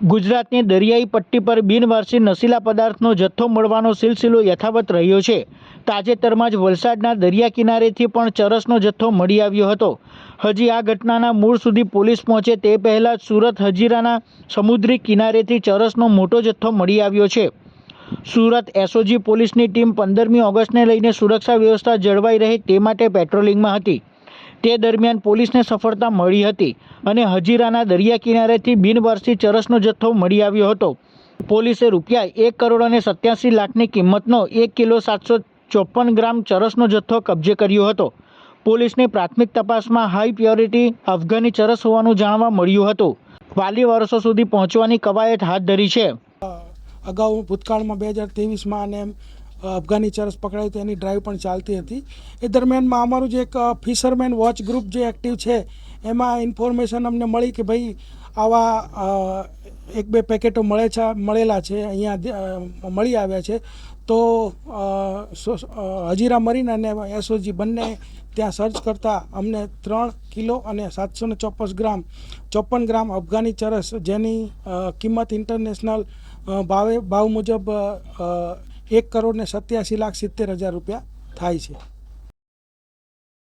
ગુજરાતની દરિયાઈ પટ્ટી પર બિનવારસી નશીલા પદાર્થનો જથ્થો મળવાનો સિલસિલો યથાવત રહ્યો છે। તાજેતરમાં જ વલસાડના દરિયા કિનારેથી પણ ચરસનો જથ્થો મળી આવ્યો હતો। હજી આ ઘટનાના મૂળ સુધી પોલીસ પહોંચે તે પહેલાં જ સુરત હજીરાના સમુદ્રી કિનારેથી ચરસનો મોટો જથ્થો મળી આવ્યો છે। સુરત એસઓજી પોલીસની ટીમ 15મી ઓગસ્ટને લઈને સુરક્ષા વ્યવસ્થા જળવાઈ રહે તે માટે પેટ્રોલિંગમાં હતી। તે દરમિયાન પોલીસને સફળતા મળી હતી અને હજીરાના દરિયા કિનારેથી બિનવારસી ચરસનો જથ્થો મળી આવ્યો હતો। પોલીસે રૂપિયા 1,87,00,000ની કિંમતનો 1 કિલો 754 ગ્રામ ચરસનો જથ્થો કબજે કર્યો હતો। પોલીસની પ્રાથમિક તપાસમાં હાઈ પ્યોરિટી અફઘાની ચરસ હોવાનું જાણવા મળ્યું હતું। વાલી વર્ષો સુધી પહોંચવાની કવાયત હાથ ધરી છે। અગાઉ ભૂતકાળમાં 2023માં અને અફઘાની ચરસ પકડાઈ તો એની ડ્રાઈવ પણ ચાલતી હતી। એ દરમિયાનમાં અમારું જે એક ફિશરમેન વોચ ગ્રુપ જે એક્ટિવ છે એમાં ઇન્ફોર્મેશન અમને મળી કે ભાઈ આવા 1-2 પેકેટો મળેલા છે, અહીંયા મળી આવ્યા છે। તો હજીરા મરીન અને એસઓજી બંને ત્યાં સર્ચ કરતાં અમને 3 કિલો અને 754 ગ્રામ અફઘાની ચરસ જેની કિંમત ઇન્ટરનેશનલ ભાવ મુજબ 1,87,70,000 રૂપિયા થાય છે।